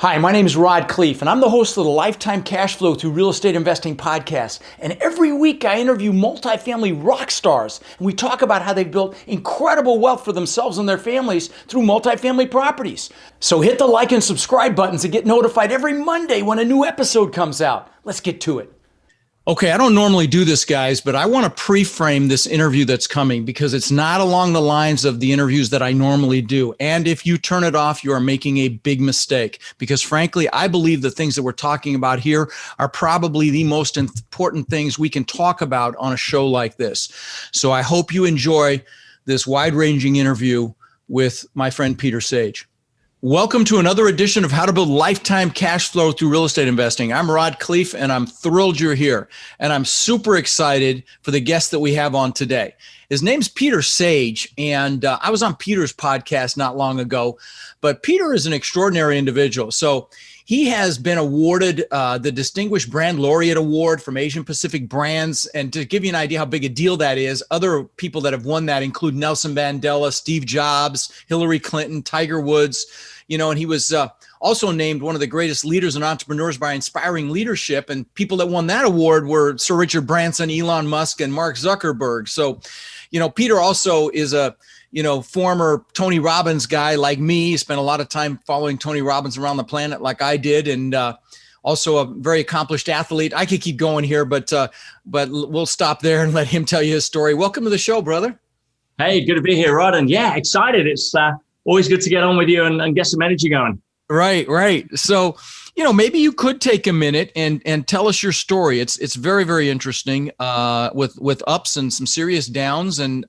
Hi, my name is Khleif, and I'm the host of the Lifetime Cash Flow Through Real Estate Investing podcast. And every week I interview multifamily rock stars, and we talk about how they've built incredible wealth for themselves and their families through multifamily properties. So hit the like and subscribe buttons to get notified every Monday when a new episode comes out. Let's get to it. Okay, I don't normally do this, guys, but I want to pre-frame this interview that's coming because it's not along the lines of the interviews that I normally do. And if you turn it off, you are making a big mistake because, frankly, I believe the things that we're talking about here are probably the most important things we can talk about on a show like this. So I hope you enjoy this wide-ranging interview with my friend Peter Sage. Welcome to another edition of How to Build Lifetime Cash Flow Through Real Estate Investing. I'm Khleif, and I'm thrilled you're here. And I'm super excited for the guest that we have on today. His name's Peter Sage, and I was on Peter's podcast not long ago. But Peter is an extraordinary individual. So he has been awarded the Distinguished Brand Laureate Award from Asian Pacific Brands. And to give you an idea how big a deal that is, other people that have won that include Nelson Mandela, Steve Jobs, Hillary Clinton, Tiger Woods. You know, and he was also named one of the greatest leaders and entrepreneurs by Inspiring Leadership. And people that won that award were Sir Richard Branson, Elon Musk, and Mark Zuckerberg. So, you know, Peter also is a, former Tony Robbins guy like me. He spent a lot of time following Tony Robbins around the planet like I did. And also a very accomplished athlete. I could keep going here, but we'll stop there and let him tell you his story. Welcome to the show, brother. Hey, good to be here, Rod. And yeah, excited. It's always good to get on with you and get some energy going. Right. So, maybe you could take a minute and tell us your story. It's very, very interesting with ups and some serious downs. And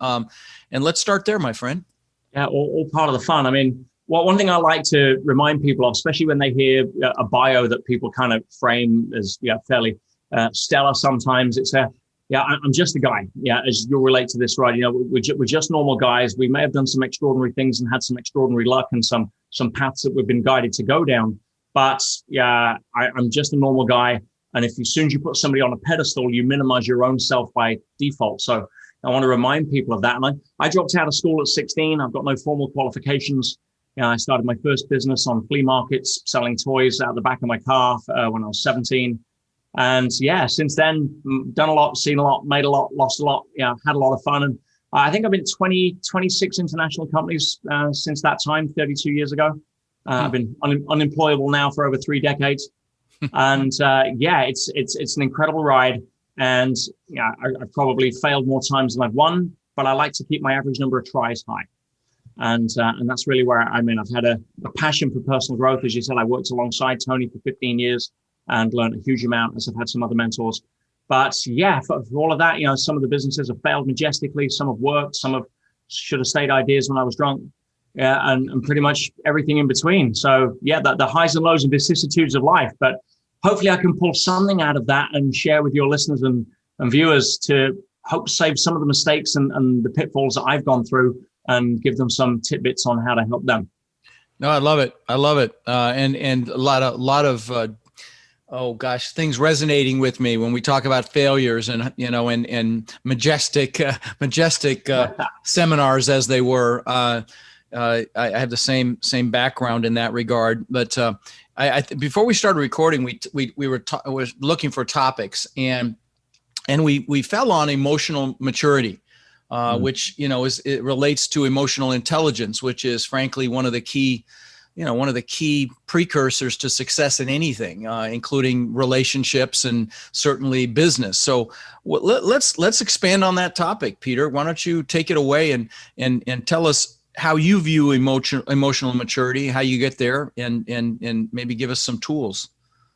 let's start there, my friend. Yeah, all part of the fun. I mean, one thing I like to remind people of, especially when they hear a bio that people kind of frame as fairly stellar sometimes, it's I'm just a guy. Yeah, as you'll relate to this, right? We're just normal guys. We may have done some extraordinary things and had some extraordinary luck and some paths that we've been guided to go down. But I'm just a normal guy. And as soon as you put somebody on a pedestal, you minimize your own self by default. So I want to remind people of that. And I dropped out of school at 16. I've got no formal qualifications. I started my first business on flea markets, selling toys out the back of my car when I was 17. And since then, done a lot, seen a lot, made a lot, lost a lot, had a lot of fun. And I think I've been 26 international companies since that time, 32 years ago. I've been unemployable now for over 3 decades. And it's an incredible ride. And I've probably failed more times than I've won, but I like to keep my average number of tries high. And that's really where I'm in. I've had a passion for personal growth. As you said, I worked alongside Tony for 15 years. And learned a huge amount as I've had some other mentors. But for all of that, some of the businesses have failed majestically. Some have worked. Some should have stayed ideas when I was drunk. And pretty much everything in between. So the highs and lows and vicissitudes of life. But hopefully I can pull something out of that and share with your listeners and viewers to hope save some of the mistakes and the pitfalls that I've gone through and give them some tidbits on how to help them. No, I love it. And a lot of things resonating with me when we talk about failures and majestic seminars as they were. I have the same background in that regard. But before we started recording, we were looking for topics and we fell on emotional maturity, which it relates to emotional intelligence, which is frankly one of the key precursors to success in anything, including relationships and certainly business. So let's expand on that topic, Peter. Why don't you take it away and tell us how you view emotional maturity, how you get there, and maybe give us some tools.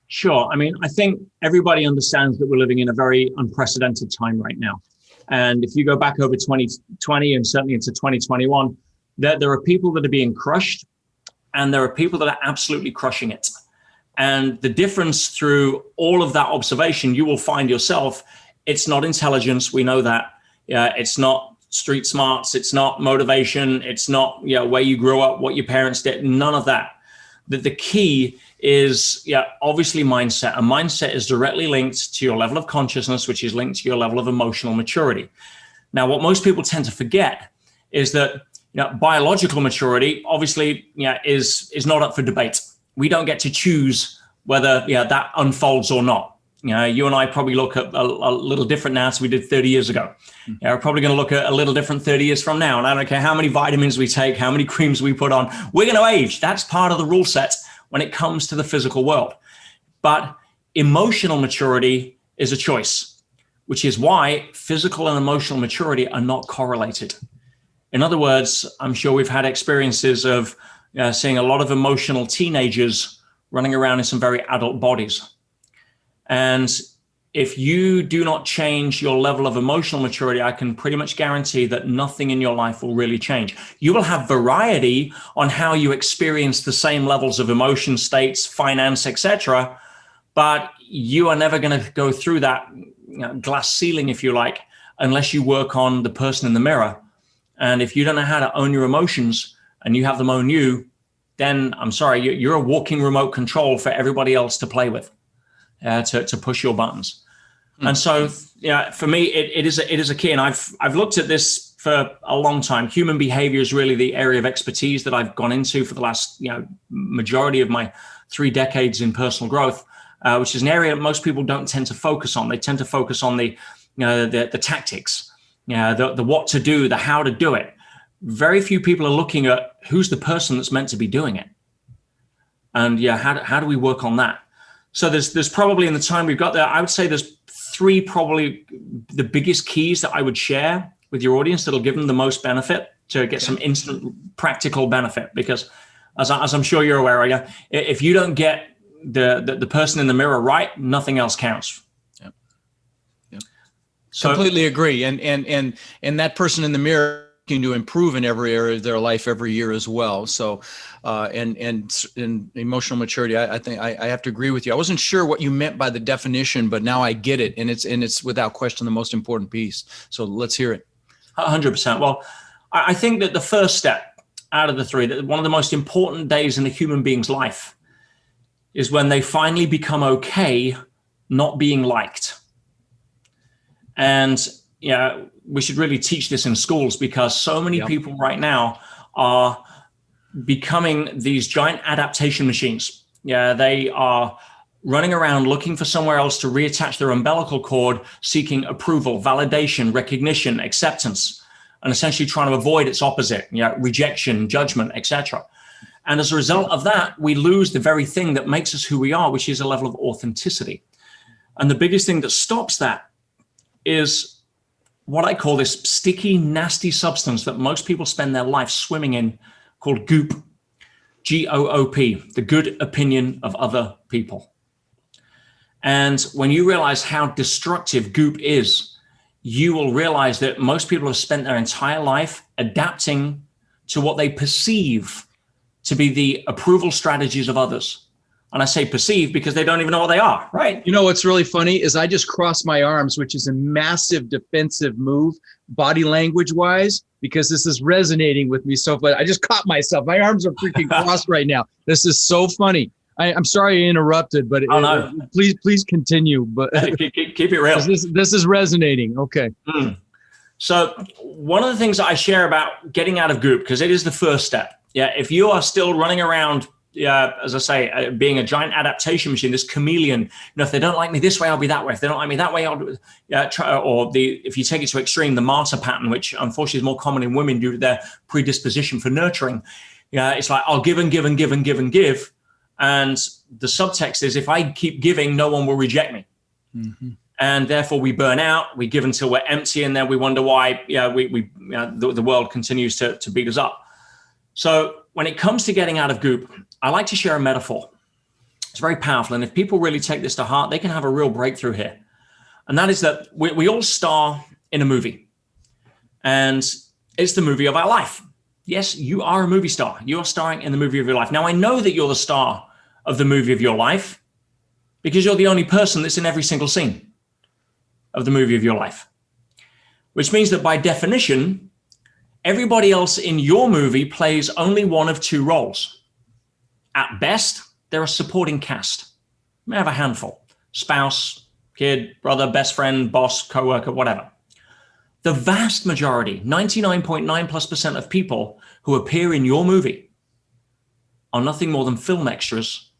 Sure. I mean, I think everybody understands that we're living in a very unprecedented time right now. And if you go back over 2020 and certainly into 2021, there are people that are being crushed. And there are people that are absolutely crushing it. And the difference through all of that observation, you will find yourself, it's not intelligence. We know that. It's not street smarts. It's not motivation. It's not where you grew up, what your parents did. None of that. The key is obviously mindset. And mindset is directly linked to your level of consciousness, which is linked to your level of emotional maturity. Now, what most people tend to forget is that biological maturity obviously is not up for debate. we don't get to choose whether that unfolds or not. You and I probably look at a little different now as we did 30 years ago. We're probably going to look at a little different 30 years from now. And I don't care how many vitamins we take, how many creams we put on, we're going to age. That's part of the rule set when it comes to the physical world. But emotional maturity is a choice, which is why physical and emotional maturity are not correlated. In other words, I'm sure we've had experiences of seeing a lot of emotional teenagers running around in some very adult bodies. And if you do not change your level of emotional maturity, I can pretty much guarantee that nothing in your life will really change. You will have variety on how you experience the same levels of emotion, states, finance, etc., but you are never going to go through that glass ceiling, if you like, unless you work on the person in the mirror. And if you don't know how to own your emotions and you have them own you, then I'm sorry, you're a walking remote control for everybody else to play with, to push your buttons. And so, for me, it is a key. And I've looked at this for a long time. Human behavior is really the area of expertise that I've gone into for the last majority of my 3 decades in personal growth, which is an area most people don't tend to focus on. They tend to focus on the tactics, the what to do, the how to do it. Very few people are looking at who's the person that's meant to be doing it. And how do we work on that? So there's probably, in the time we've got there, I would say there's 3 probably the biggest keys that I would share with your audience that'll give them the most benefit to get some instant practical benefit. Because as I'm sure you're aware, if you don't get the person in the mirror right, nothing else counts. So, completely agree. And that person in the mirror to improve in every area of their life every year as well. So, and in emotional maturity, I think I have to agree with you. I wasn't sure what you meant by the definition, but now I get it. And it's without question the most important piece. So let's hear it. 100%. Well, I think that the first step out of the 3, that one of the most important days in a human being's life is when they finally become okay not being liked. And we should really teach this in schools, because so many people right now are becoming these giant adaptation machines. They are running around looking for somewhere else to reattach their umbilical cord, seeking approval, validation, recognition, acceptance, and essentially trying to avoid its opposite, rejection, judgment, etc. And as a result of that, we lose the very thing that makes us who we are, which is a level of authenticity. And the biggest thing that stops that is what I call this sticky, nasty substance that most people spend their life swimming in, called G.O.O.P, G-O-O-P, the good opinion of other people. And when you realize how destructive G.O.O.P is, you will realize that most people have spent their entire life adapting to what they perceive to be the approval strategies of others. And I say perceive because they don't even know what they are, right? You know what's really funny is I just crossed my arms, which is a massive defensive move, body language wise, because this is resonating with me so much. I just caught myself. My arms are freaking crossed right now. This is so funny. I'm sorry I interrupted, but please continue. But keep it real. This is resonating. Okay. So one of the things that I share about getting out of G.O.O.P, because it is the first step. If you are still running around, as I say, being a giant adaptation machine, this chameleon, if they don't like me this way, I'll be that way. If they don't like me that way, I'll do if you take it to extreme, the martyr pattern, which unfortunately is more common in women due to their predisposition for nurturing. It's like, I'll give and give and give and give and give. And the subtext is, if I keep giving, no one will reject me. Mm-hmm. And therefore we burn out, we give until we're empty. And then we wonder why the world continues to beat us up. So when it comes to getting out of G.O.O.P, I like to share a metaphor. It's very powerful. And if people really take this to heart, they can have a real breakthrough here. And that is that we all star in a movie. And it's the movie of our life. Yes, you are a movie star. You're starring in the movie of your life. Now, I know that you're the star of the movie of your life because you're the only person that's in every single scene of the movie of your life, which means that by definition, everybody else in your movie plays only one of 2 roles. At best, they're a supporting cast. You may have a handful: spouse, kid, brother, best friend, boss, coworker, whatever. The vast majority, 99.9+% of people who appear in your movie are nothing more than film extras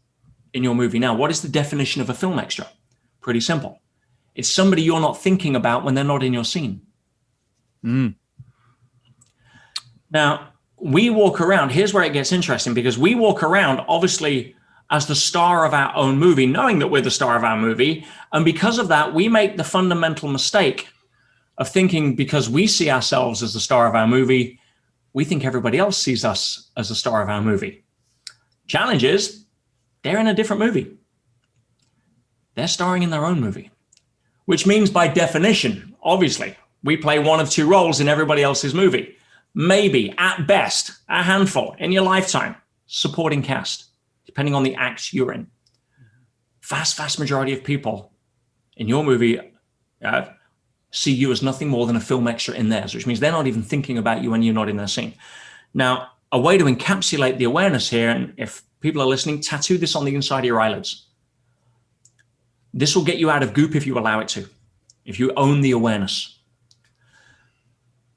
in your movie. Now, what is the definition of a film extra? Pretty simple. It's somebody you're not thinking about when they're not in your scene. Now, we walk around, here's where it gets interesting, because we walk around, obviously, as the star of our own movie, knowing that we're the star of our movie. And because of that, we make the fundamental mistake of thinking, because we see ourselves as the star of our movie, we think everybody else sees us as the star of our movie. Challenge is, they're in a different movie. They're starring in their own movie, which means by definition, obviously, we play one of two roles in everybody else's movie. Maybe, at best, a handful in your lifetime, supporting cast, depending on the act you're in. Vast majority of people in your movie see you as nothing more than a film extra in theirs, which means they're not even thinking about you when you're not in their scene. Now, a way to encapsulate the awareness here, and if people are listening, tattoo this on the inside of your eyelids. This will get you out of goop if you allow it to, if you own the awareness.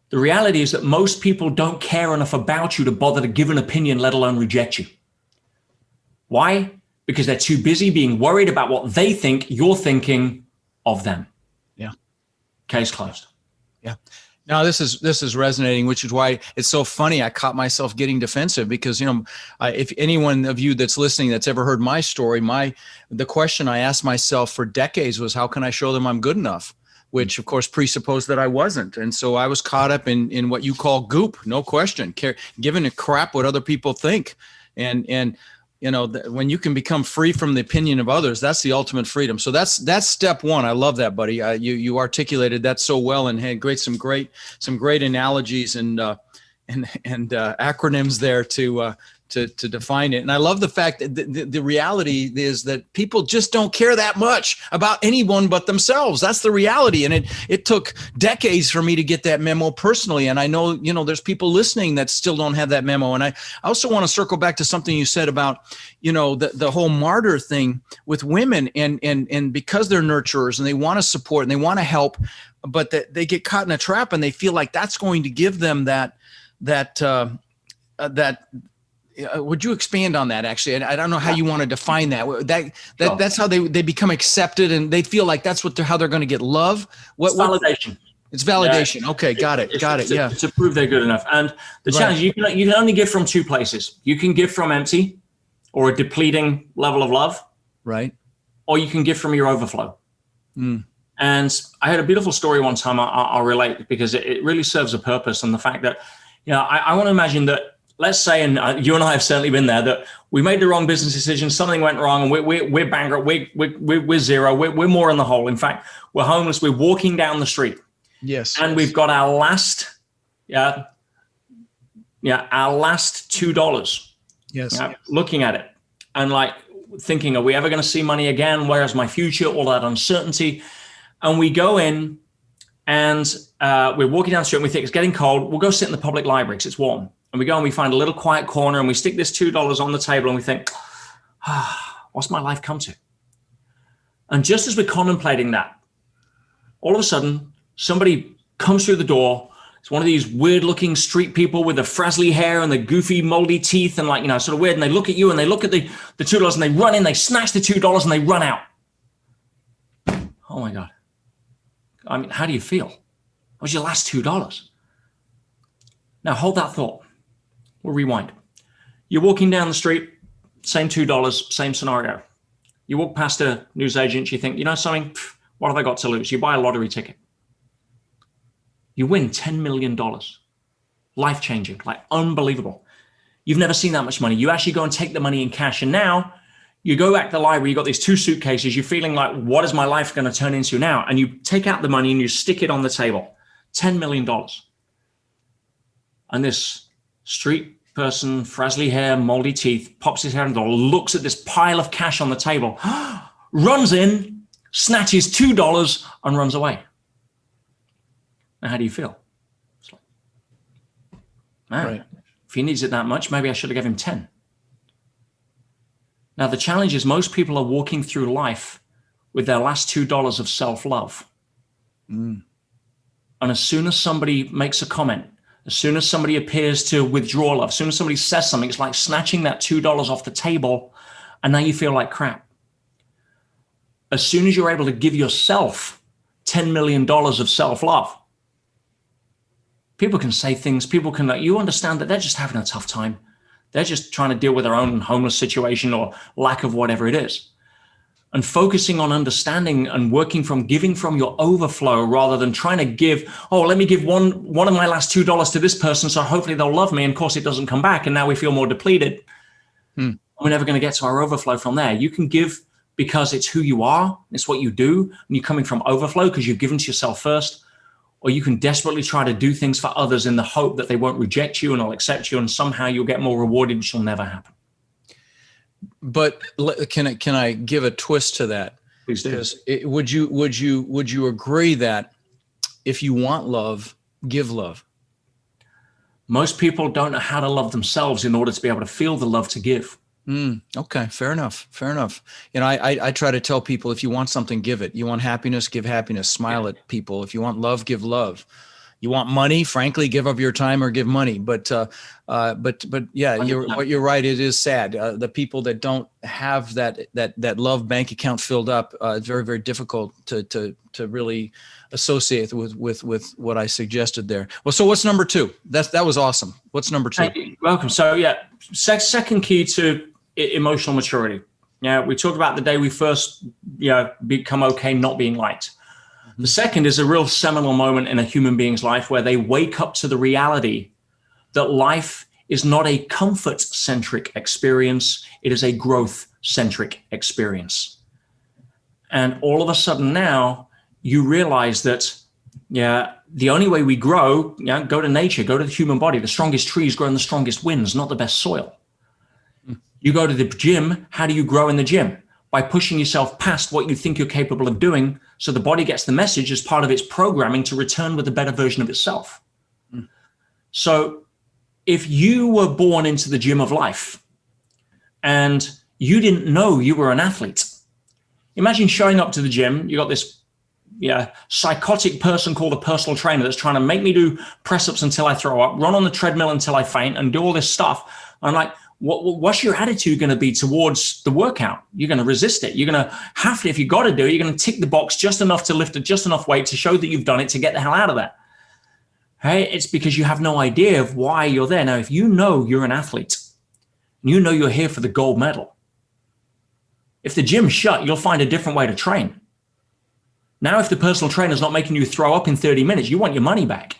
The reality is that most people don't care enough about you to bother to give an opinion, let alone reject you. Why? Because they're too busy being worried about what they think you're thinking of them. Yeah. Case closed. Yeah. Now this is resonating, which is why it's so funny. I caught myself getting defensive because, if anyone of you that's listening that's ever heard my story, the question I asked myself for decades was, how can I show them I'm good enough? Which of course presupposed that I wasn't. And so I was caught up in what you call goop, no question, giving a crap what other people think. And when you can become free from the opinion of others, that's the ultimate freedom. So that's step one. I love that, buddy. You articulated that so well and had some great analogies and acronyms there to define it. And I love the fact that the reality is that people just don't care that much about anyone but themselves. That's the reality. And it took decades for me to get that memo personally. And I know, there's people listening that still don't have that memo. And I also want to circle back to something you said about, the whole martyr thing with women and because they're nurturers and they want to support and they want to help, but that they get caught in a trap and they feel like that's going to give them that would you expand on that? Actually, I don't know how you want to define that. That's how they become accepted, and they feel like that's how they're going to get love. It's validation. It's validation. Yeah. Okay, got it. Yeah, to prove they're good enough. And the challenge, you can only give from two places. You can give from empty, or a depleting level of love, right? Or you can give from your overflow. And I had a beautiful story one time. I'll relate because it really serves a purpose. And the fact that, I want to imagine that. Let's say, and you and I have certainly been there, that we made the wrong business decision, something went wrong, and we're bankrupt, we're zero, we're more in the hole. In fact, we're homeless, we're walking down the street. Yes. And we've got our last $2. Yes. Looking at it and thinking, are we ever going to see money again? Where's my future? All that uncertainty. And we go in and we're walking down the street and we think it's getting cold. We'll go sit in the public library because it's warm. And we go and we find a little quiet corner and we stick this $2 on the table and we think, what's my life come to? And just as we're contemplating that, all of a sudden, somebody comes through the door. It's one of these weird looking street people with the frazzly hair and the goofy moldy teeth and sort of weird. And they look at you and they look at the $2 and they run in, they snatch the $2 and they run out. Oh my God. I mean, how do you feel? That was your last $2. Now hold that thought. We'll rewind. You're walking down the street, same $2, same scenario. You walk past a newsagent, you think, something, what have I got to lose? You buy a lottery ticket. You win $10 million. Life-changing, unbelievable. You've never seen that much money. You actually go and take the money in cash. And now you go back to the library, you got these 2 suitcases, you're feeling like, what is my life going to turn into now? And you take out the money and you stick it on the table, $10 million. And this street person, frazzly hair, moldy teeth, pops his head in the door, looks at this pile of cash on the table, runs in, snatches $2 and runs away. Now, how do you feel? It's like, man, right. If he needs it that much, maybe I should have given him 10. Now, the challenge is most people are walking through life with their last $2 of self-love. And as soon as somebody makes a comment As soon as somebody appears to withdraw love, as soon as somebody says something, it's like snatching that $2 off the table, and now you feel like crap. As soon as you're able to give yourself $10 million of self-love, people can say things, people can, you understand that they're just having a tough time. They're just trying to deal with their own homeless situation or lack of whatever it is. And focusing on understanding and working from giving from your overflow rather than trying to give, oh, let me give one of my last $2 to this person, so hopefully they'll love me. And of course, it doesn't come back. And now we feel more depleted. We're never going to get to our overflow from there. You can give because it's who you are. It's what you do. And you're coming from overflow because you've given to yourself first. Or you can desperately try to do things for others in the hope that they won't reject you and will accept you. And somehow you'll get more rewarded, which will never happen. But can I give a twist to that? Please do. Would you agree that if you want love, give love? Most people don't know how to love themselves in order to be able to feel the love to give. Okay, fair enough. I try to tell people, if you want something, give it. You want happiness, give happiness. Smile at people. If you want love, give love. You want money, frankly, give of your time or give money. But yeah, you're right. It is sad. The people that don't have that love bank account filled up, it's very, very difficult to really associate with what I suggested there. Well, so what's number two? That was awesome. What's number two? You're welcome. So yeah, second key to emotional maturity. Yeah, we talked about the day we first become okay not being liked. The second is a real seminal moment in a human being's life where they wake up to the reality that life is not a comfort-centric experience. It is a growth-centric experience. And all of a sudden now you realize that, the only way we grow, go to nature, go to the human body. The strongest trees grow in the strongest winds, not the best soil. You go to the gym. How do you grow in the gym? By pushing yourself past what you think you're capable of doing, so the body gets the message as part of its programming to return with a better version of itself. So if you were born into the gym of life and you didn't know you were an athlete, imagine showing up to the gym. You got this psychotic person called a personal trainer that's trying to make me do press-ups until I throw up, run on the treadmill until I faint, and do all this stuff. I'm like, what's your attitude going to be towards the workout? You're going to resist it. You're going to have to, if you got to do it, you're going to tick the box just enough to lift just enough weight to show that you've done it, to get the hell out of there. Hey, it's because you have no idea of why you're there. Now, if you know you're an athlete, and you know you're here for the gold medal, if the gym's shut, you'll find a different way to train. Now, if the personal trainer's not making you throw up in 30 minutes, you want your money back.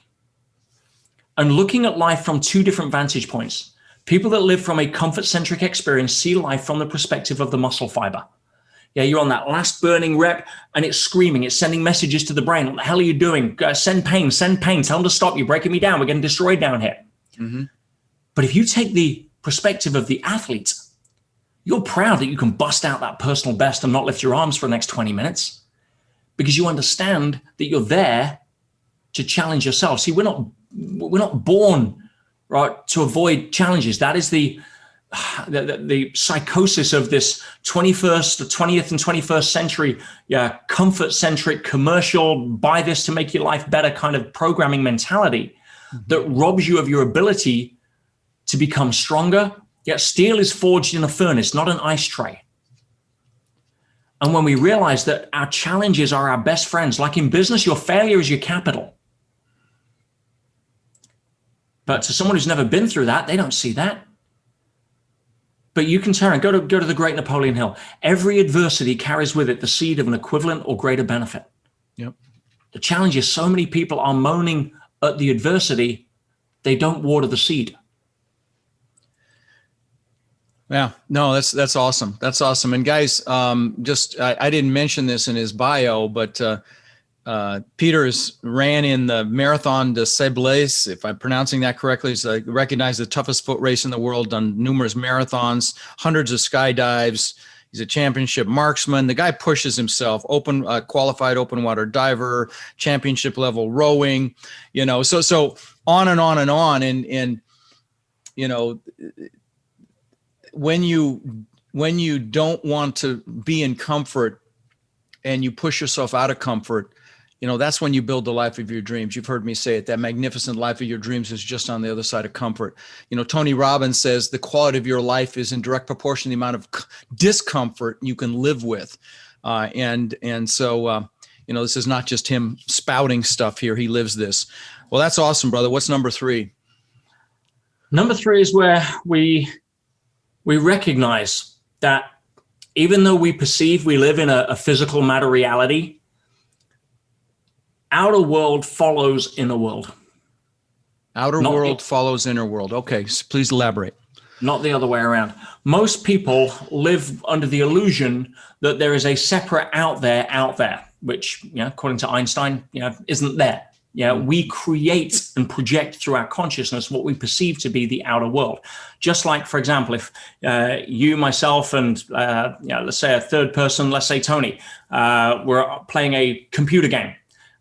And looking at life from two different vantage points. People that live from a comfort-centric experience see life from the perspective of the muscle fiber. Yeah, you're on that last burning rep and it's screaming. It's sending messages to the brain. What the hell are you doing? Send pain, send pain. Tell them to stop. You're breaking me down. We're getting destroyed down here. But if you take the perspective of the athlete, you're proud that you can bust out that personal best and not lift your arms for the next 20 minutes because you understand that you're there to challenge yourself. See, we're not born right to avoid challenges. That is the psychosis of this 20th and 21st century, comfort-centric, commercial, buy this to make your life better kind of programming mentality that robs you of your ability to become stronger. Yet steel is forged in a furnace, not an ice tray. And when we realize that our challenges are our best friends, like in business, your failure is your capital. But to someone who's never been through that, they don't see that. But you can turn and go to the great Napoleon Hill. Every adversity carries with it the seed of an equivalent or greater benefit. Yep. The challenge is so many people are moaning at the adversity, they don't water the seed. Yeah, no, that's awesome. That's awesome. And guys, I didn't mention this in his bio, but Peter's ran in the Marathon des Sables, if I'm pronouncing that correctly. He's recognized the toughest foot race in the world, done numerous marathons, hundreds of skydives. He's a championship marksman. The guy pushes himself, qualified open water diver, championship level rowing, so on and on and on. And when you don't want to be in comfort and you push yourself out of comfort, That's when you build the life of your dreams. You've heard me say it. That magnificent life of your dreams is just on the other side of comfort. Tony Robbins says the quality of your life is in direct proportion to the amount of discomfort you can live with. So this is not just him spouting stuff here. He lives this. Well, that's awesome, brother. What's number 3? Number 3 is where we recognize that even though we perceive we live in a physical matter reality, outer world follows inner world. Outer world follows inner world. Okay, so please elaborate. Not the other way around. Most people live under the illusion that there is a separate out there, which, according to Einstein, isn't there. We create and project through our consciousness what we perceive to be the outer world. Just like, for example, if you, myself, and let's say a third person, let's say Tony, were playing a computer game,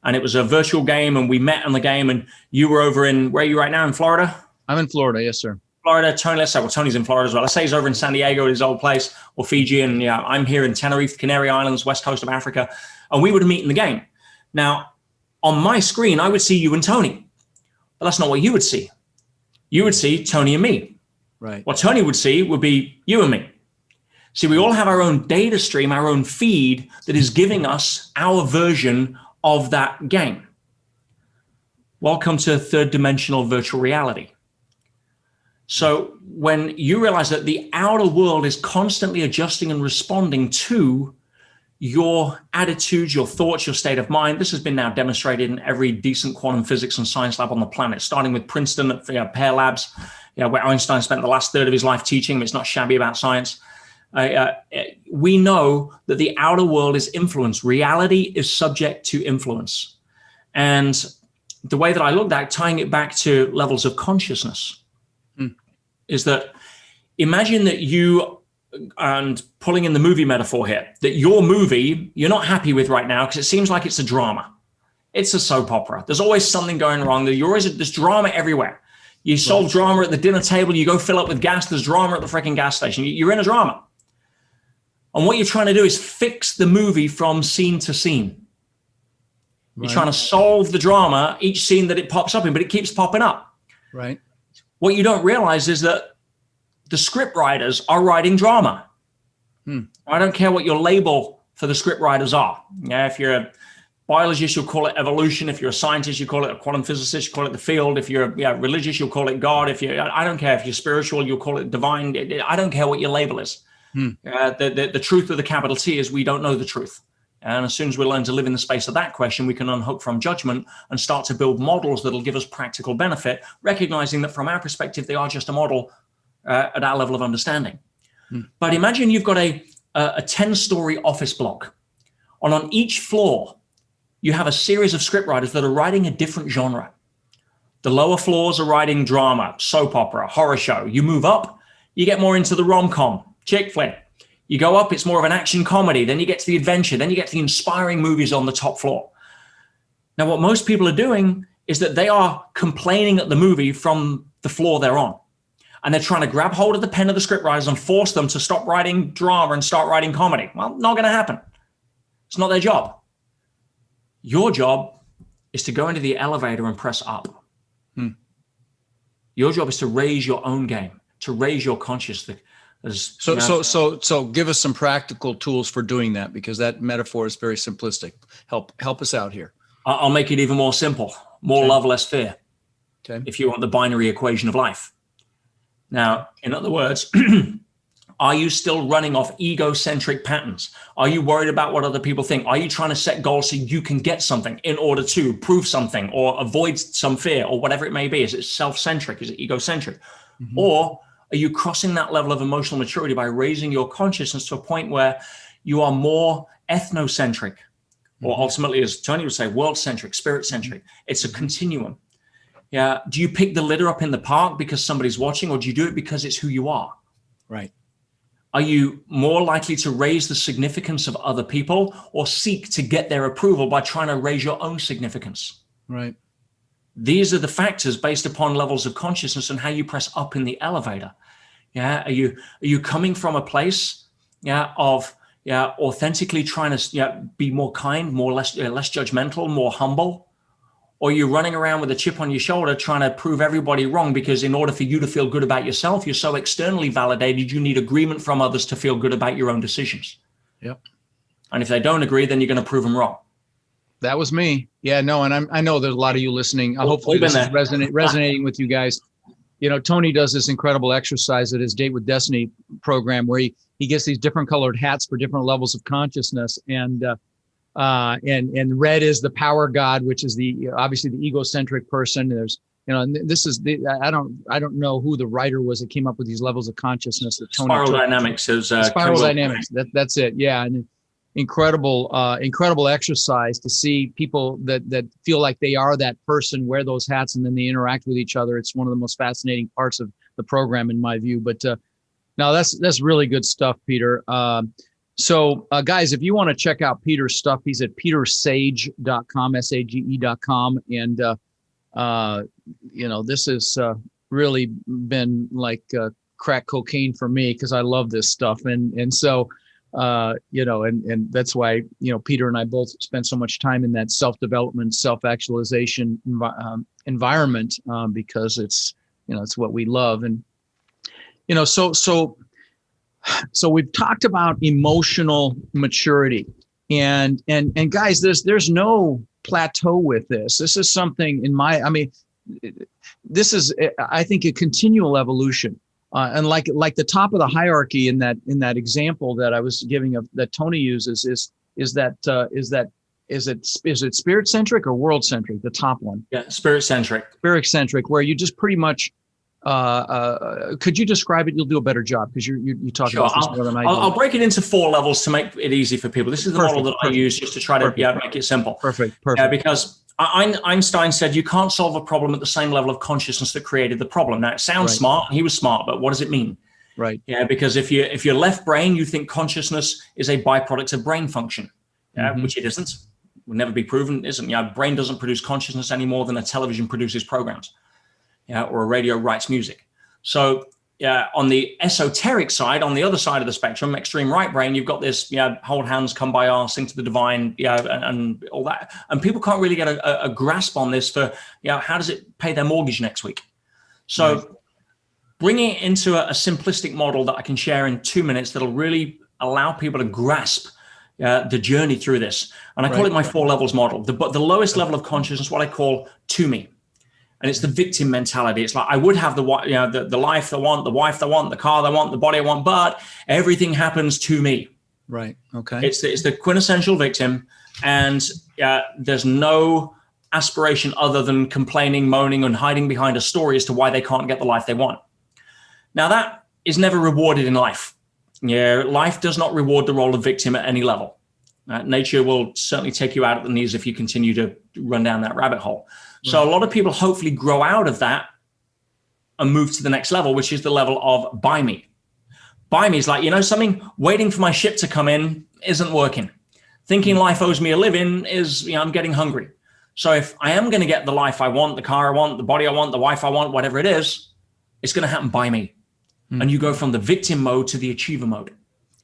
and it was a virtual game, and we met on the game, and you were over where are you right now, in Florida? I'm in Florida, yes, sir. Florida, Tony, let's say, well, Tony's in Florida as well. Let's say he's over in San Diego at his old place, or Fiji, and I'm here in Tenerife, Canary Islands, west coast of Africa, and we would meet in the game. Now, on my screen, I would see you and Tony, but that's not what you would see. You would see Tony and me. Right. What Tony would see would be you and me. See, we all have our own data stream, our own feed that is giving us our version of that game. Welcome to third dimensional virtual reality. So when you realize that the outer world is constantly adjusting and responding to your attitudes, your thoughts, your state of mind, this has been now demonstrated in every decent quantum physics and science lab on the planet, starting with Princeton at Pear Labs, where Einstein spent the last third of his life teaching. It's not shabby about science. We know that the outer world is influence. Reality is subject to influence. And the way that I looked at, tying it back to levels of consciousness, is that imagine that you, and pulling in the movie metaphor here, that your movie you're not happy with right now because it seems like it's a drama. It's a soap opera. There's always something going wrong. There's drama everywhere. You solve drama at the dinner table, you go fill up with gas, there's drama at the freaking gas station. You're in a drama. And what you're trying to do is fix the movie from scene to scene. Right. You're trying to solve the drama, each scene that it pops up in, but it keeps popping up. Right. What you don't realize is that the script writers are writing drama. I don't care what your label for the script writers are. If you're a biologist, you'll call it evolution. If you're a scientist, you call it a quantum physicist, you call it the field. If you're religious, you'll call it God. I don't care. If you're spiritual, you'll call it divine. I don't care what your label is. The truth with a capital T is we don't know the truth. And as soon as we learn to live in the space of that question, we can unhook from judgment and start to build models that'll give us practical benefit, recognizing that from our perspective, they are just a model at our level of understanding. But imagine you've got a 10-story office block. And on each floor, you have a series of scriptwriters that are writing a different genre. The lower floors are writing drama, soap opera, horror show. You move up, you get more into the rom-com, chick flick. You go up, it's more of an action comedy. Then you get to the adventure. Then you get to the inspiring movies on the top floor. Now, what most people are doing is that they are complaining at the movie from the floor they're on. And they're trying to grab hold of the pen of the scriptwriters and force them to stop writing drama and start writing comedy. Well, not going to happen. It's not their job. Your job is to go into the elevator and press up. Your job is to raise your own game, to raise your consciousness. So give us some practical tools for doing that, because that metaphor is very simplistic. Help us out here. I'll make it even more simple. More love, less fear. Okay. If you want the binary equation of life. Now, in other words, are you still running off egocentric patterns? Are you worried about what other people think? Are you trying to set goals so you can get something in order to prove something or avoid some fear or whatever it may be? Is it self-centric? Is it egocentric? Or are you crossing that level of emotional maturity by raising your consciousness to a point where you are more ethnocentric, or ultimately, as Tony would say, world-centric, spirit-centric? It's a continuum. Yeah. Do you pick the litter up in the park because somebody's watching, or do you do it because it's who you are? Right. Are you more likely to raise the significance of other people or seek to get their approval by trying to raise your own significance? Right. These are the factors based upon levels of consciousness and how you press up in the elevator. Yeah. Are you coming from a place, of authentically trying to be more kind, less judgmental, more humble? Or you're running around with a chip on your shoulder trying to prove everybody wrong, because in order for you to feel good about yourself, you're so externally validated, you need agreement from others to feel good about your own decisions. Yep. And if they don't agree, then you're going to prove them wrong. That was me. Yeah, no, and I know there's a lot of you listening. Hopefully this is resonating with you guys. Tony does this incredible exercise at his Date with Destiny program where he gets these different colored hats for different levels of consciousness. And red is the power god, which is obviously the egocentric person. There's, and this is I don't know who the writer was that came up with these levels of consciousness that Tony Spiral Dynamics is Spiral Dynamics. That's it. Yeah. And incredible exercise to see people that feel like they are that person, wear those hats, and then they interact with each other. It's one of the most fascinating parts of the program in my view. But now that's really good stuff, Peter. So guys, if you want to check out Peter's stuff, he's at petersage.com, SAGE.com. And, this has really been like crack cocaine for me because I love this stuff. And so, and that's why, Peter and I both spend so much time in that self-development, self-actualization environment because it's what we love. And, so we've talked about emotional maturity and guys, there's no plateau with this. This is something this is, I think, a continual evolution. And like the top of the hierarchy in that example that I was giving that Tony uses is it spirit centric or world centric? The top one. Yeah. Spirit centric, where you just pretty much, could you describe it? You'll do a better job because you talk sure. about this more than I do. I'll break it into 4 levels to make it easy for people. This is the model that I use just to try to make it simple. Perfect. Because Einstein said you can't solve a problem at the same level of consciousness that created the problem. Now it sounds smart. He was smart, but what does it mean? Right. Yeah, because if you're left brain, you think consciousness is a byproduct of brain function, which it isn't. Will never be proven, isn't. Brain doesn't produce consciousness any more than a television produces programs. Or a radio writes music. So on the esoteric side, on the other side of the spectrum, extreme right brain, you've got this, hold hands, come by our, sing to the divine, and all that. And people can't really get a grasp on this for, how does it pay their mortgage next week? So bringing it into a simplistic model that I can share in 2 minutes that'll really allow people to grasp the journey through this. And I call it my 4 levels model. The lowest level of consciousness, what I call to me. And it's the victim mentality. It's like, I would have the life I want, the wife I want, the car I want, the body I want, but everything happens to me. Right. Okay. It's the quintessential victim. And there's no aspiration other than complaining, moaning, and hiding behind a story as to why they can't get the life they want. Now, that is never rewarded in life. Life does not reward the role of victim at any level. Nature will certainly take you out at the knees if you continue to run down that rabbit hole. So a lot of people hopefully grow out of that and move to the next level, which is the level of buy me. Buy me is like, something waiting for my ship to come in isn't working. Thinking life owes me a living is, I'm getting hungry. So if I am going to get the life I want, the car I want, the body I want, the wife I want, whatever it is, it's going to happen by me. And you go from the victim mode to the achiever mode.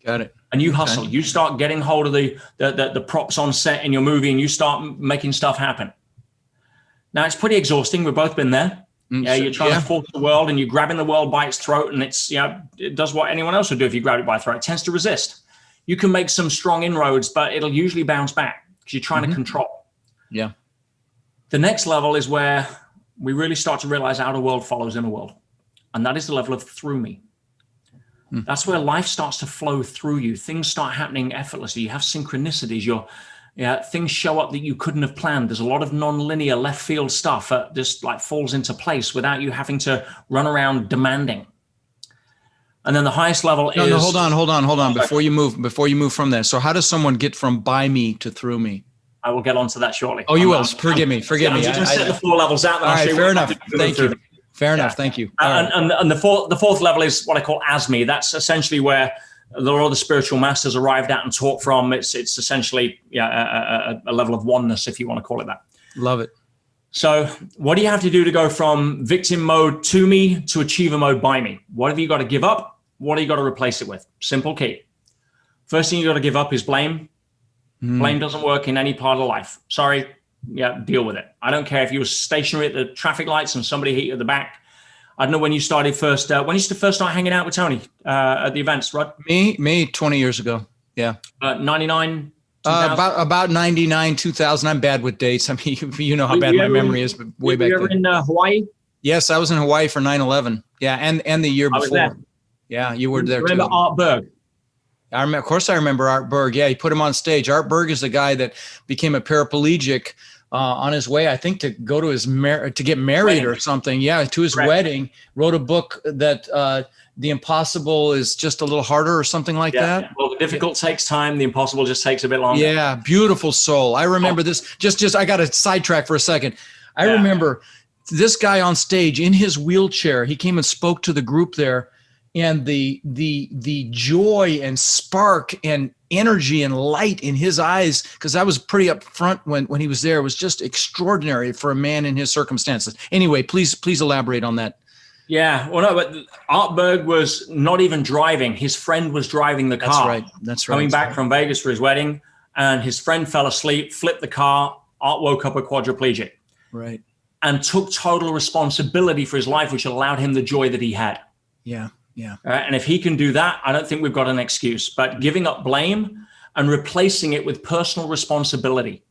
Got it. And you hustle. You start getting hold of the props on set in your movie and you start making stuff happen. Now, it's pretty exhausting. We've both been there. You're trying to force the world and you're grabbing the world by its throat, and it's, it does what anyone else would do if you grab it by the throat. It tends to resist. You can make some strong inroads, but it'll usually bounce back because you're trying to control. Yeah. The next level is where we really start to realize outer world follows inner world. And that is the level of through me. That's where life starts to flow through you. Things start happening effortlessly. You have synchronicities. Things show up that you couldn't have planned. There's a lot of non-linear left field stuff that just like falls into place without you having to run around demanding. And then the highest level is... No, hold on. Before you move from there. So how does someone get from by me to through me? I will get onto that shortly. Oh, you will. Forgive me. I'm just going to set the 4 levels out. All right, fair enough. Thank you. Fair enough. Thank you. And the fourth level is what I call as me. That's essentially where all the spiritual masters arrived at and taught from. It's essentially a level of oneness, if you want to call it that. Love it. So what do you have to do to go from victim mode to me to achiever mode by me? What have you got to give up? What have you got to replace it with? Simple key. First thing you got to give up is blame. Blame doesn't work in any part of life. Sorry. Yeah, deal with it. I don't care if you were stationary at the traffic lights and somebody hit you at the back. I don't know when you started first. When you first start hanging out with Tony at the events, Rod? Me, 20 years ago. Yeah. 99. About 99, 2000. I'm bad with dates. I mean, you know how bad my memory is, but way back then. You ever in Hawaii? Yes, I was in Hawaii for 9/11. Yeah, and the year before. I was there. Yeah, you were there too. Remember Art Berg? Of course, I remember Art Berg. Yeah, he put him on stage. Art Berg is the guy that became a paraplegic on his way, I think, to go to his to get married or something. Yeah, to his wedding. Wrote a book that The Impossible is just a little harder or something like that. Yeah. Well, the difficult takes time. The impossible just takes a bit longer. Yeah, beautiful soul. I remember this. Just I got to sidetrack for a second. I remember this guy on stage in his wheelchair. He came and spoke to the group there. And the joy and spark and energy and light in his eyes, because I was pretty up front when he was there, was just extraordinary for a man in his circumstances. Anyway, please elaborate on that. Yeah, well, no, but Art Berg was not even driving. His friend was driving the car. That's right. Coming back from Vegas for his wedding, and his friend fell asleep, flipped the car. Art woke up a quadriplegic. Right. And took total responsibility for his life, which allowed him the joy that he had. Yeah. Yeah. And if he can do that, I don't think we've got an excuse. But giving up blame and replacing it with personal responsibility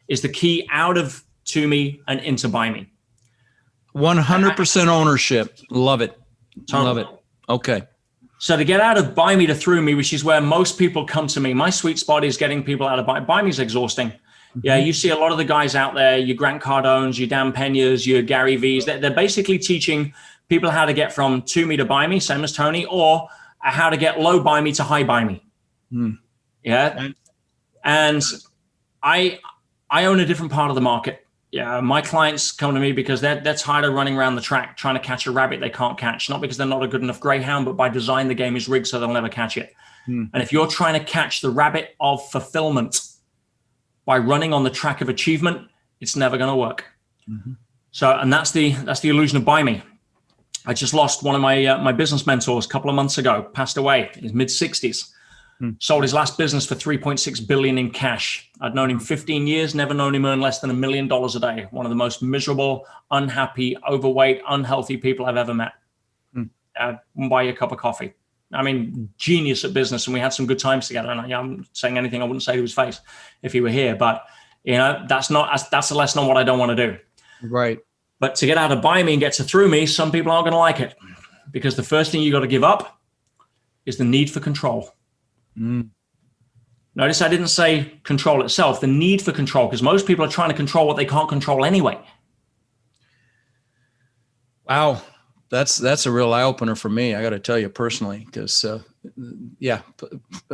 is the key out of to me and into by me. 100% ownership. Love it. Totally. Love it. Okay. So to get out of buy me to through me, which is where most people come to me, my sweet spot is getting people out of buy me is exhausting. Mm-hmm. Yeah, you see a lot of the guys out there, your Grant Cardones, your Dan Peñas, your Gary V's, they're basically teaching people how to get from to me to buy me, same as Tony, or how to get low buy me to high buy me. Yeah. And I own a different part of the market. Yeah. My clients come to me because they're tired of running around the track trying to catch a rabbit they can't catch, not because they're not a good enough greyhound, but by design, the game is rigged so they'll never catch it. And if you're trying to catch the rabbit of fulfillment by running on the track of achievement, it's never going to work. So, and that's the illusion of buy me. I just lost one of my business mentors a couple of months ago, passed away in his mid-60s, sold his last business for $3.6 billion in cash. I'd known him 15 years, never known him earn less than $1 million a day. One of the most miserable, unhappy, overweight, unhealthy people I've ever met. Wouldn't buy you a cup of coffee. I mean, genius at business, and we had some good times together. And I'm not saying anything I wouldn't say to his face if he were here, but that's a lesson on what I don't want to do. Right. But to get out of buy me and get to through me, some people aren't going to like it, because the first thing you got to give up is the need for control. Notice I didn't say control itself, the need for control, because most people are trying to control what they can't control anyway. Wow. That's a real eye opener for me. I got to tell you personally, because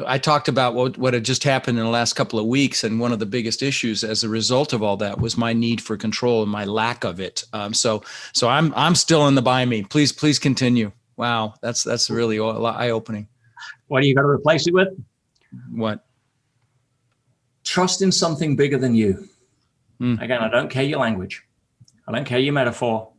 I talked about what had just happened in the last couple of weeks, and one of the biggest issues as a result of all that was my need for control and my lack of it. So I'm still in the buy me. Please continue. Wow, that's really eye opening. What do you got to replace it with? What? Trust in something bigger than you. Again, I don't care your language. I don't care your metaphor.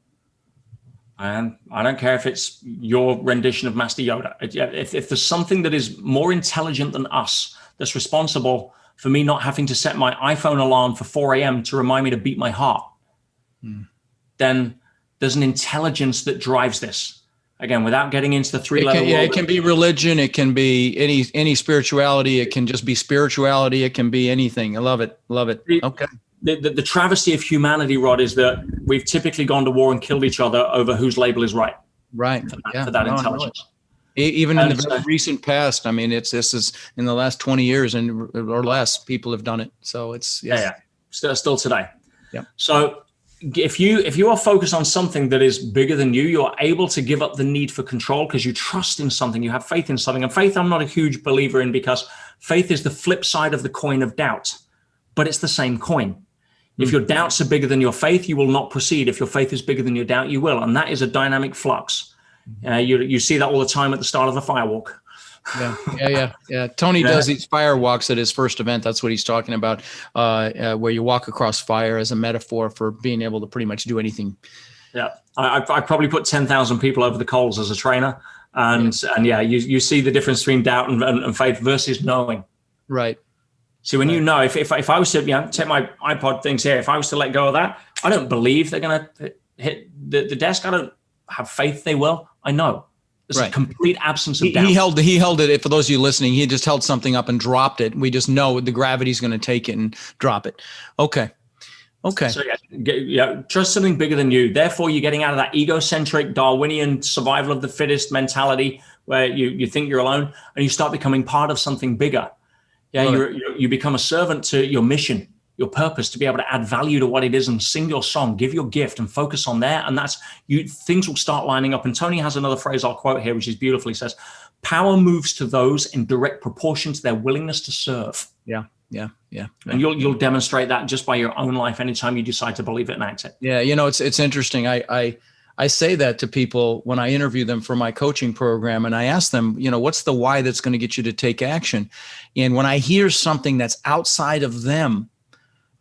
And I don't care if it's your rendition of Master Yoda. If there's something that is more intelligent than us, that's responsible for me not having to set my iPhone alarm for 4 a.m. to remind me to beat my heart, then there's an intelligence that drives this. Again, without getting into the three-letter word. It can be religion. It can be any spirituality. It can just be spirituality. It can be anything. I love it. Love it. Okay. The travesty of humanity, Rod, is that we've typically gone to war and killed each other over whose label is right. Right. For that intelligence. Even in the very recent past. I mean, this is in the last 20 years or less, people have done it. So it's still today. Yeah. So if you are focused on something that is bigger than you, you're able to give up the need for control because you trust in something, you have faith in something. And faith, I'm not a huge believer in, because faith is the flip side of the coin of doubt, but it's the same coin. If your doubts are bigger than your faith, you will not proceed. If your faith is bigger than your doubt, you will. And that is a dynamic flux. You see that all the time at the start of a firewalk. Yeah. Tony does these firewalks at his first event. That's what he's talking about, where you walk across fire as a metaphor for being able to pretty much do anything. Yeah. I probably put 10,000 people over the coals as a trainer. And yeah, you see the difference between doubt and faith versus knowing. Right. See, when you know, if I was to take my iPod things here, if I was to let go of that, I don't believe they're going to hit the desk. I don't have faith they will. I know. There's a complete absence of doubt. He held it. For those of you listening, he just held something up and dropped it. We just know the gravity's going to take it and drop it. Okay. So trust something bigger than you. Therefore, you're getting out of that egocentric Darwinian survival of the fittest mentality where you think you're alone, and you start becoming part of something bigger. Yeah, you become a servant to your mission, your purpose, to be able to add value to what it is and sing your song, give your gift and focus on there. And things will start lining up. And Tony has another phrase I'll quote here, which is beautiful. He says, power moves to those in direct proportion to their willingness to serve. Yeah. And you'll demonstrate that just by your own life anytime you decide to believe it and act it. Yeah, it's interesting. I say that to people when I interview them for my coaching program, and I ask them, what's the why that's going to get you to take action? And when I hear something that's outside of them,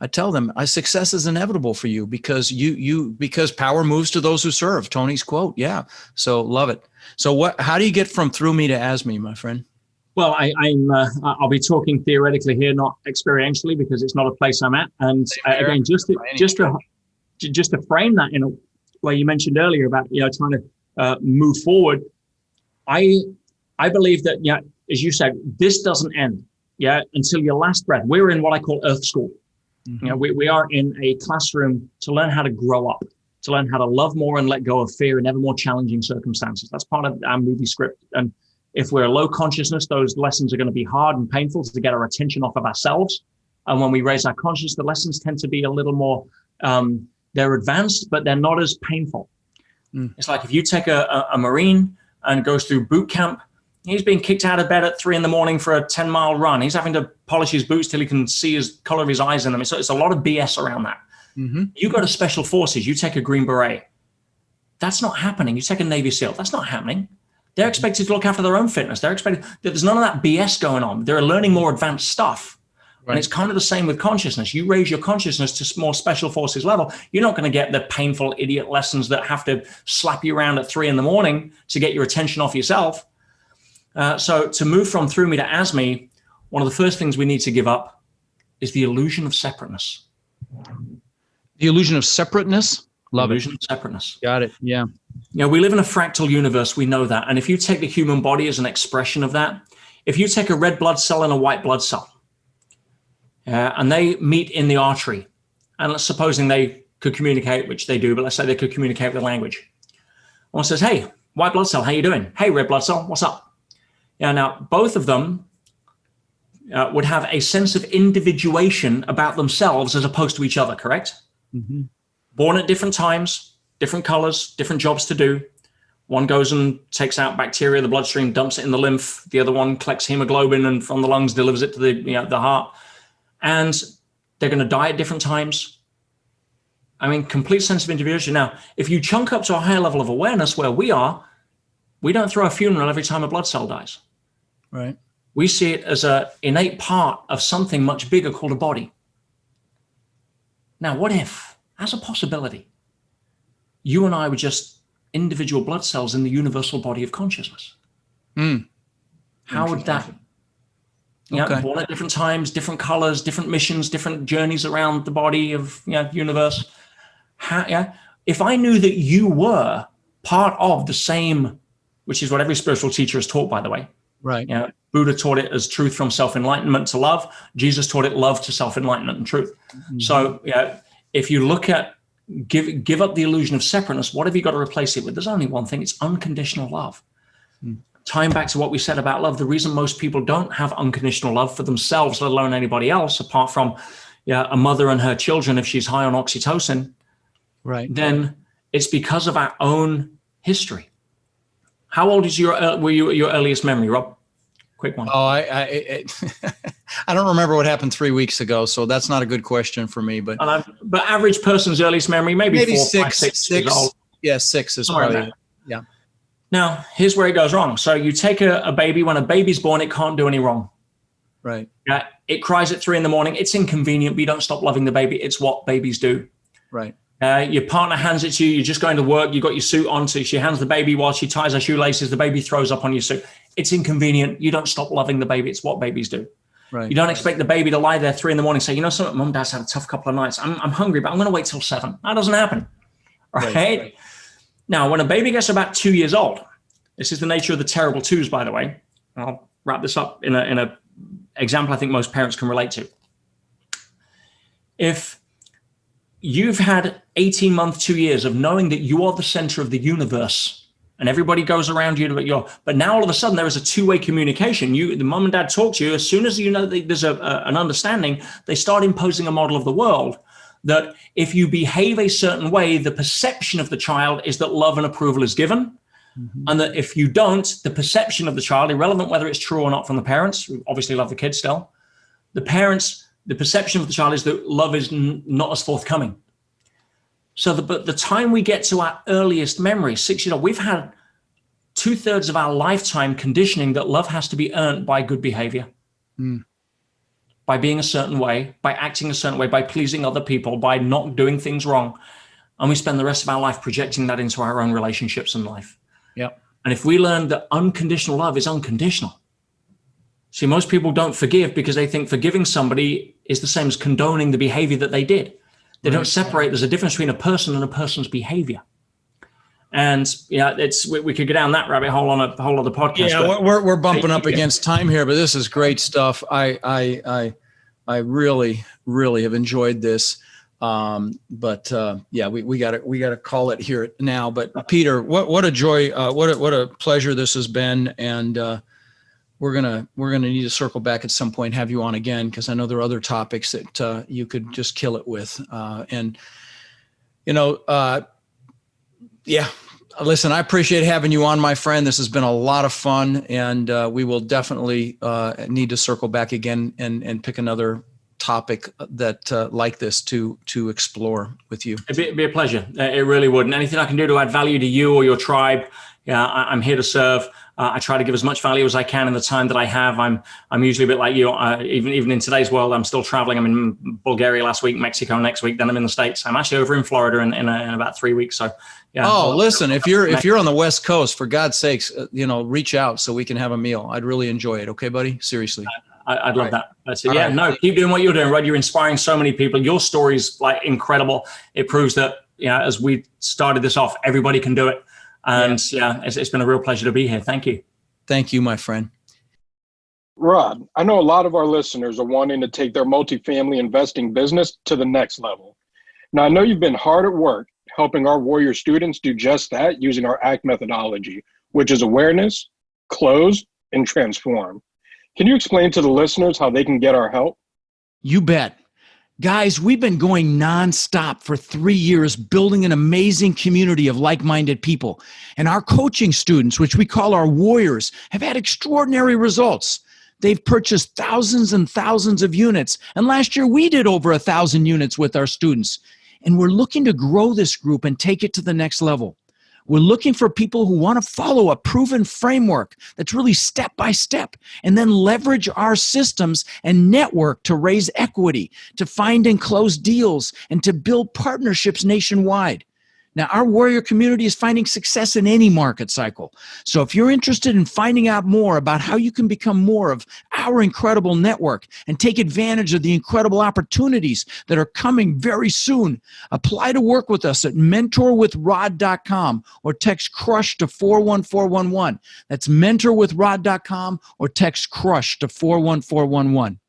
I tell them success is inevitable for you because because power moves to those who serve. Tony's quote. Yeah. So love it. So how do you get from through me to as me, my friend? Well, I'll be talking theoretically here, not experientially, because it's not a place I'm at. And again, just to frame that in a way you mentioned earlier about trying to move forward, I believe that as you said, this doesn't end until your last breath. We're in what I call Earth School. Mm-hmm. We are in a classroom to learn how to grow up, to learn how to love more and let go of fear in ever more challenging circumstances. That's part of our movie script. And if we're low consciousness, those lessons are going to be hard and painful to get our attention off of ourselves. And when we raise our consciousness, the lessons tend to be a little more, they're advanced, but they're not as painful. It's like if you take a Marine and goes through boot camp, he's being kicked out of bed at 3 a.m. for a 10-mile run. He's having to polish his boots till he can see his color of his eyes in them. So it's a lot of BS around that. Mm-hmm. You go to special forces, you take a Green Beret. That's not happening. You take a Navy SEAL. That's not happening. They're expected to look after their own fitness. They're expected, there's none of that BS going on. They're learning more advanced stuff. Right. And it's kind of the same with consciousness. You raise your consciousness to more special forces level, you're not going to get the painful idiot lessons that have to slap you around at 3 a.m. to get your attention off yourself. So to move from through me to as me, one of the first things we need to give up is the illusion of separateness. The illusion of separateness? Love illusion of separateness. Got it. Yeah. We live in a fractal universe. We know that. And if you take the human body as an expression of that, if you take a red blood cell and a white blood cell, and they meet in the artery, and let's supposing they could communicate, which they do, but let's say they could communicate with language. One says, hey, white blood cell, how you doing? Hey, red blood cell, what's up? Now, both of them would have a sense of individuation about themselves as opposed to each other, correct? Mm-hmm. Born at different times, different colors, different jobs to do. One goes and takes out bacteria, the bloodstream, dumps it in the lymph. The other one collects hemoglobin and from the lungs delivers it to the heart. And they're going to die at different times. I mean, complete sense of individuation. Now, if you chunk up to a higher level of awareness where we are, we don't throw a funeral every time a blood cell dies. Right. We see it as an innate part of something much bigger called a body. Now, what if, as a possibility, you and I were just individual blood cells in the universal body of consciousness? How would that? Born at different times, different colors, different missions, different journeys around the body of universe. If I knew that you were part of the same, which is what every spiritual teacher is taught, by the way. Right. Buddha taught it as truth from self-enlightenment to love. Jesus taught it love to self-enlightenment and truth. Mm-hmm. So if you look at give up the illusion of separateness, what have you got to replace it with? There's only one thing. It's unconditional love. Tying back to what we said about love, the reason most people don't have unconditional love for themselves, let alone anybody else, apart from a mother and her children, if she's high on oxytocin, right, then it's because of our own history. How old is your earliest memory, Rob? Quick one. Oh, I don't remember what happened 3 weeks ago, so that's not a good question for me. But average person's earliest memory, maybe 4, 5, 6 years old. Yeah, 6 is probably. Yeah. Now, here's where it goes wrong. So you take a baby. When a baby's born, it can't do any wrong. Right. It cries at 3 a.m. It's inconvenient, but you don't stop loving the baby. It's what babies do. Right. Your partner hands it to you. You're just going to work. You got your suit on. So she hands the baby while she ties her shoelaces. The baby throws up on your suit. It's inconvenient. You don't stop loving the baby. It's what babies do. Right. You don't expect the baby to lie there 3 a.m. and say, you know something, Mom, Dad's had a tough couple of nights. I'm hungry, but I'm going to wait till 7. That doesn't happen. Right? Now, when a baby gets about 2 years old, this is the nature of the terrible twos, by the way. I'll wrap this up in a example I think most parents can relate to. If you've had 18 months, 2 years of knowing that you are the center of the universe and everybody goes around you, but now all of a sudden there is a two-way communication. The mom and dad talk to you. As soon as you know that there's an understanding, they start imposing a model of the world that if you behave a certain way, the perception of the child is that love and approval is given. Mm-hmm. And that if you don't, the perception of the child, irrelevant whether it's true or not from the parents, who obviously love the kids still, the perception of the child is that love is not as forthcoming. So the time we get to our earliest memory, 6 years old, we've had 2/3 of our lifetime conditioning that love has to be earned by good behavior, by being a certain way, by acting a certain way, by pleasing other people, by not doing things wrong. And we spend the rest of our life projecting that into our own relationships and life. Yep. And if we learn that unconditional love is unconditional. See, most people don't forgive because they think forgiving somebody is the same as condoning the behavior that they did. They don't separate. There's a difference between a person and a person's behavior. And we could go down that rabbit hole on a whole other podcast. Yeah, we're bumping up against time here, but this is great stuff. I really, really have enjoyed this. We gotta call it here now. But Peter, what a joy, what a pleasure this has been. And we're gonna need to circle back at some point, have you on again, because I know there are other topics that you could just kill it with. Listen, I appreciate having you on, my friend. This has been a lot of fun, and we will definitely need to circle back again and pick another topic that like this to explore with you. It'd be a pleasure. It really would. And anything I can do to add value to you or your tribe, I'm here to serve. I try to give as much value as I can in the time that I have. I'm usually a bit like you. Even in today's world, I'm still traveling. I'm in Bulgaria last week, Mexico next week. Then I'm in the States. I'm actually over in Florida in about 3 weeks. So yeah. Oh, listen, if you're on the West Coast, for God's sakes, reach out so we can have a meal. I'd really enjoy it. Okay, buddy? Seriously. I'd love that. That's it. Yeah, no, keep doing what you're doing, Rod. You're inspiring so many people. Your story's like incredible. It proves that, as we started this off, everybody can do it. And it's been a real pleasure to be here. Thank you. Thank you, my friend. Rod, I know a lot of our listeners are wanting to take their multifamily investing business to the next level. Now, I know you've been hard at work helping our Warrior students do just that using our ACT methodology, which is awareness, close, and transform. Can you explain to the listeners how they can get our help? You bet. Guys, we've been going nonstop for 3 years, building an amazing community of like-minded people. And our coaching students, which we call our warriors, have had extraordinary results. They've purchased thousands and thousands of units. And last year, we did over 1,000 units with our students. And we're looking to grow this group and take it to the next level. We're looking for people who want to follow a proven framework that's really step by step, and then leverage our systems and network to raise equity, to find and close deals, and to build partnerships nationwide. Now, our warrior community is finding success in any market cycle. So if you're interested in finding out more about how you can become more of our incredible network and take advantage of the incredible opportunities that are coming very soon, apply to work with us at mentorwithrod.com or text CRUSH to 41411. That's mentorwithrod.com or text CRUSH to 41411.